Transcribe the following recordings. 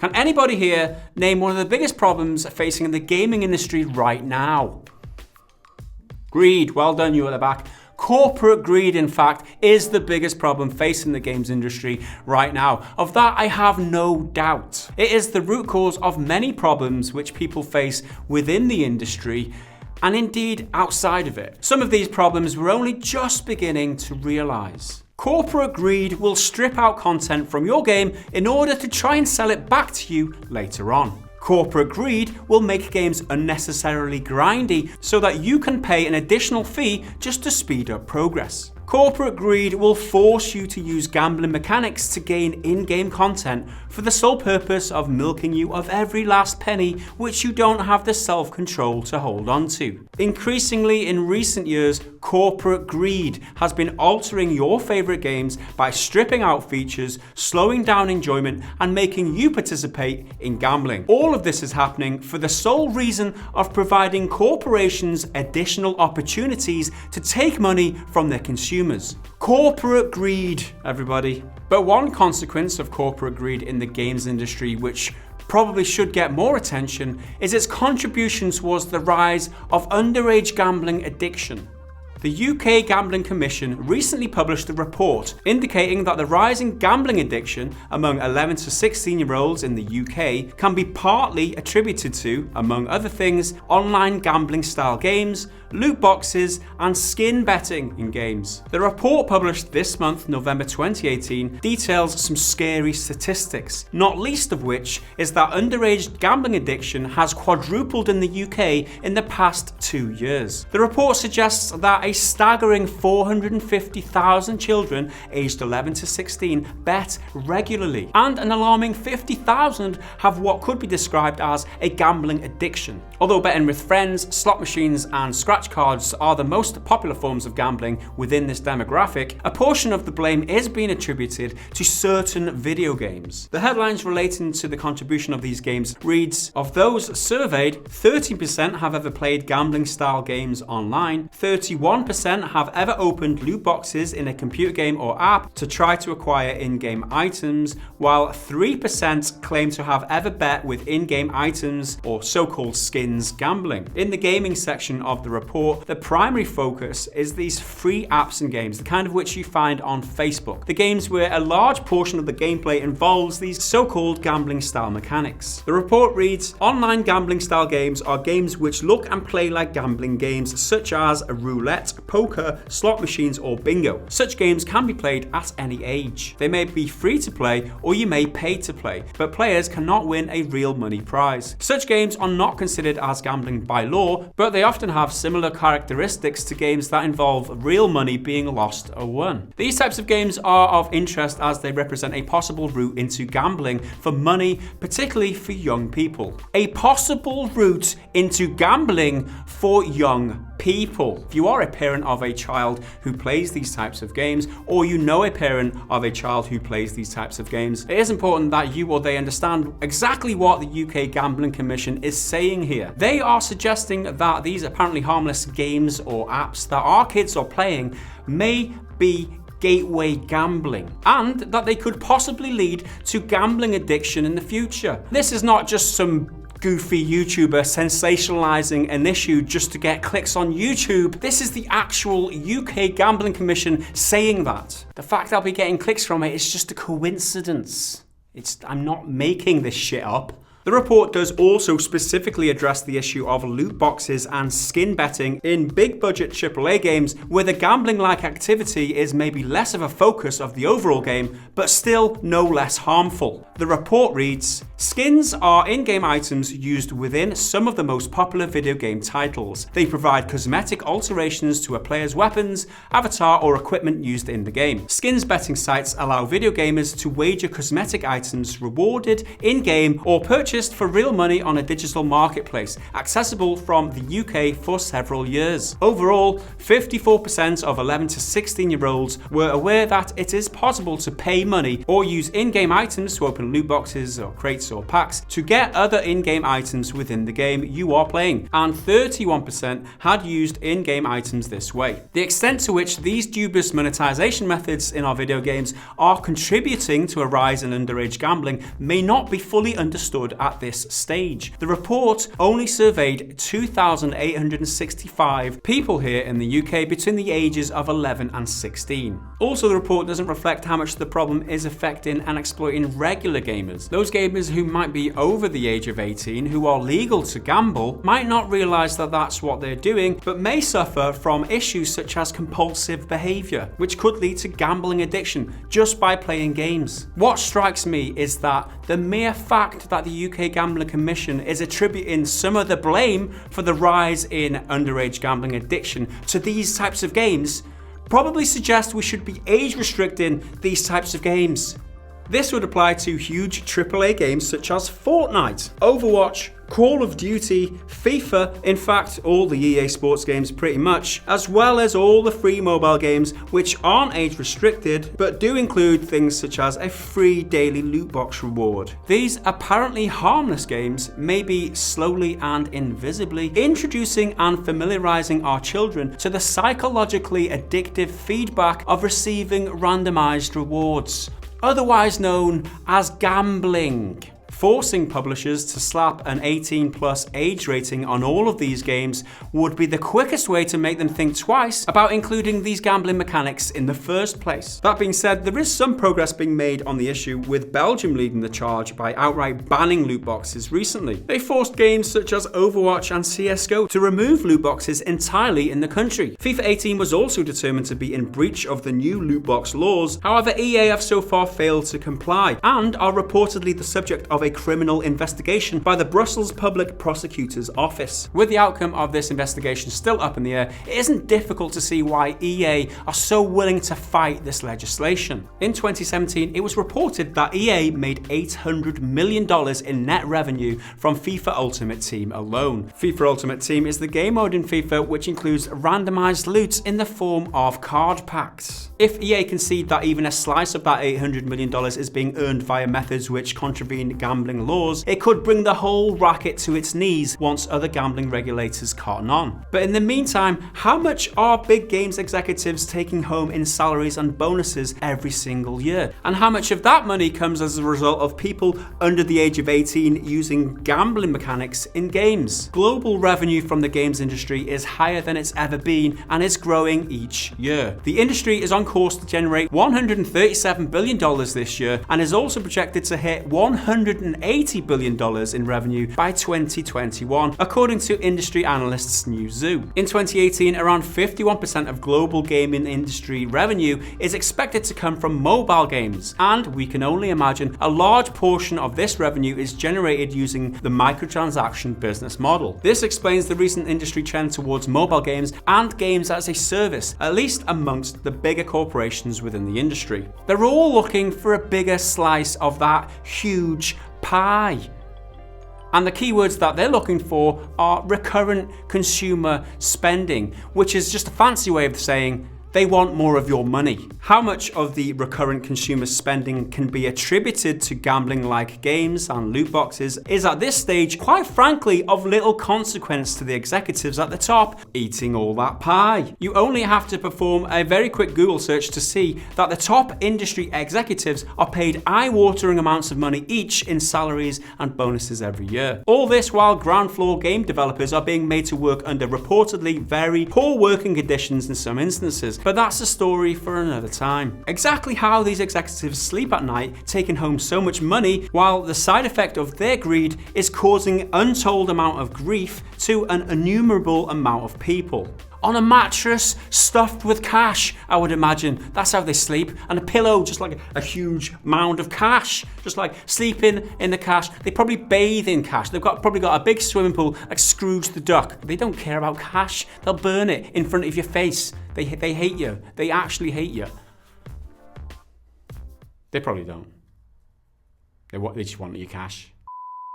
Can anybody here name one of the biggest problems facing the gaming industry right now? Greed. Well done, you at the back. Corporate greed, in fact, is the biggest problem facing the games industry right now. Of that, I have no doubt. It is the root cause of many problems which people face within the industry and indeed outside of it. Some of these problems we're only just beginning to realize. Corporate greed will strip out content from your game in order to try and sell it back to you later on. Corporate greed will make games unnecessarily grindy so that you can pay an additional fee just to speed up progress. Corporate greed will force you to use gambling mechanics to gain in-game content for the sole purpose of milking you of every last penny which you don't have the self-control to hold on to. Increasingly in recent years, corporate greed has been altering your favorite games by stripping out features, slowing down enjoyment, and making you participate in gambling. All of this is happening for the sole reason of providing corporations additional opportunities to take money from their consumers. Corporate greed, everybody. But one consequence of corporate greed in the games industry, which probably should get more attention, is its contribution towards the rise of underage gambling addiction. The UK Gambling Commission recently published a report indicating that the rise in gambling addiction among 11 to 16-year-olds in the UK can be partly attributed to, among other things, online gambling style games, loot boxes, and skin betting in games. The report published this month, November 2018, details some scary statistics, not least of which is that underage gambling addiction has quadrupled in the UK in the past 2 years. The report suggests that a staggering 450,000 children aged 11 to 16 bet regularly, and an alarming 50,000 have what could be described as a gambling addiction. Although betting with friends, slot machines, and scratch cards are the most popular forms of gambling within this demographic, a portion of the blame is being attributed to certain video games. The headlines relating to the contribution of these games reads, of those surveyed, 30% have ever played gambling style games online, 31% have ever opened loot boxes in a computer game or app to try to acquire in-game items, while 3% claim to have ever bet with in-game items or so-called skins gambling. In the gaming section of the report, the primary focus is these free apps and games, the kind of which you find on Facebook. The games where a large portion of the gameplay involves these so-called gambling style mechanics. The report reads, online gambling style games are games which look and play like gambling games such as roulette, poker, slot machines, or bingo. Such games can be played at any age. They may be free to play or you may pay to play, but players cannot win a real money prize. Such games are not considered as gambling by law, but they often have similar characteristics to games that involve real money being lost or won. These types of games are of interest as they represent a possible route into gambling for money, particularly for young people. A possible route into gambling for young people. If you are a parent of a child who plays these types of games, or you know a parent of a child who plays these types of games, it is important that you or they understand exactly what the UK Gambling Commission is saying here. They are suggesting that these apparently harmless games or apps that our kids are playing may be gateway gambling, and that they could possibly lead to gambling addiction in the future. This is not just some goofy YouTuber sensationalizing an issue just to get clicks on YouTube. This is the actual UK Gambling Commission saying that. The fact I'll be getting clicks from it is just a coincidence. I'm not making this shit up. The report does also specifically address the issue of loot boxes and skin betting in big budget AAA games where the gambling-like activity is maybe less of a focus of the overall game, but still no less harmful. The report reads, skins are in-game items used within some of the most popular video game titles. They provide cosmetic alterations to a player's weapons, avatar, or equipment used in the game. Skins betting sites allow video gamers to wager cosmetic items rewarded in-game or purchase purchased for real money on a digital marketplace, accessible from the UK for several years. Overall, 54% of 11 to 16-year-olds were aware that it is possible to pay money or use in-game items to open loot boxes or crates or packs to get other in-game items within the game you are playing, and 31% had used in-game items this way. The extent to which these dubious monetization methods in our video games are contributing to a rise in underage gambling may not be fully understood at this stage. The report only surveyed 2,865 people here in the UK between the ages of 11 and 16. Also, the report doesn't reflect how much the problem is affecting and exploiting regular gamers. Those gamers who might be over the age of 18 who are legal to gamble might not realise that that's what they're doing, but may suffer from issues such as compulsive behaviour, which could lead to gambling addiction just by playing games. What strikes me is that the mere fact that the UK Gambling Commission is attributing some of the blame for the rise in underage gambling addiction to these types of games probably suggests we should be age restricting these types of games. This would apply to huge AAA games such as Fortnite, Overwatch, Call of Duty, FIFA, in fact all the EA Sports games pretty much, as well as all the free mobile games which aren't age restricted but do include things such as a free daily loot box reward. These apparently harmless games may be slowly and invisibly introducing and familiarizing our children to the psychologically addictive feedback of receiving randomized rewards, otherwise known as gambling. Forcing publishers to slap an 18+ age rating on all of these games would be the quickest way to make them think twice about including these gambling mechanics in the first place. That being said, there is some progress being made on the issue, with Belgium leading the charge by outright banning loot boxes recently. They forced games such as Overwatch and CSGO to remove loot boxes entirely in the country. FIFA 18 was also determined to be in breach of the new loot box laws. However, EA have so far failed to comply and are reportedly the subject of a criminal investigation by the Brussels Public Prosecutor's Office. With the outcome of this investigation still up in the air, it isn't difficult to see why EA are so willing to fight this legislation. In 2017, it was reported that EA made $800 million in net revenue from FIFA Ultimate Team alone. FIFA Ultimate Team is the game mode in FIFA which includes randomized loot in the form of card packs. If EA concede that even a slice of that $800 million is being earned via methods which contravene gambling laws, it could bring the whole racket to its knees once other gambling regulators cotton on. But in the meantime, how much are big games executives taking home in salaries and bonuses every single year? And how much of that money comes as a result of people under the age of 18 using gambling mechanics in games? Global revenue from the games industry is higher than it's ever been and is growing each year. The industry is on course to generate $137 billion this year and is also projected to hit $180 billion in revenue by 2021, according to industry analysts Newzoo. In 2018, around 51% of global gaming industry revenue is expected to come from mobile games, and we can only imagine a large portion of this revenue is generated using the microtransaction business model. This explains the recent industry trend towards mobile games and games as a service, at least amongst the bigger corporations within the industry. They're all looking for a bigger slice of that huge pie. And the keywords that they're looking for are recurrent consumer spending, which is just a fancy way of saying they want more of your money. How much of the recurrent consumer spending can be attributed to gambling-like games and loot boxes is at this stage, quite frankly, of little consequence to the executives at the top eating all that pie. You only have to perform a very quick Google search to see that the top industry executives are paid eye-watering amounts of money each in salaries and bonuses every year. All this while ground floor game developers are being made to work under reportedly very poor working conditions in some instances. But that's a story for another time. Exactly how these executives sleep at night, taking home so much money, while the side effect of their greed is causing untold amount of grief to an innumerable amount of people. On a mattress stuffed with cash, I would imagine. That's how they sleep. And a pillow, just like a huge mound of cash. Just like sleeping in the cash. They probably bathe in cash. They've probably got a big swimming pool like Scrooge the Duck. They don't care about cash. They'll burn it in front of your face. They hate you. They actually hate you. They probably don't. They just want your cash.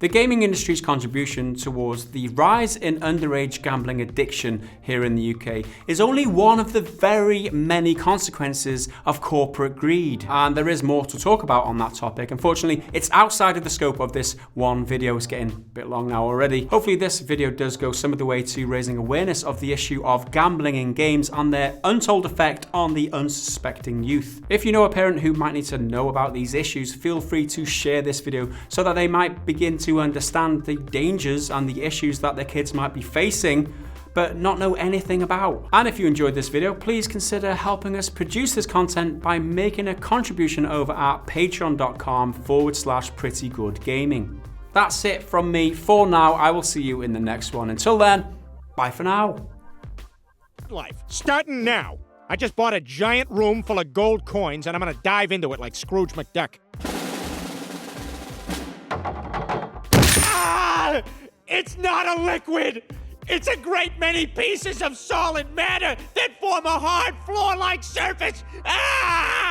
The gaming industry's contribution towards the rise in underage gambling addiction here in the UK is only one of the very many consequences of corporate greed. And there is more to talk about on that topic. Unfortunately, it's outside of the scope of this one video. It's getting a bit long now already. Hopefully this video does go some of the way to raising awareness of the issue of gambling in games and their untold effect on the unsuspecting youth. If you know a parent who might need to know about these issues, feel free to share this video so that they might begin to understand the dangers and the issues that their kids might be facing but not know anything about. And if you enjoyed this video, please consider helping us produce this content by making a contribution over at patreon.com/prettygoodgaming. That's it from me for now. I will see you in the next one. Until then, bye for now. Life starting now. I just bought a giant room full of gold coins and I'm gonna dive into it like Scrooge McDuck. It's not a liquid! It's a great many pieces of solid matter that form a hard floor-like surface! Ah!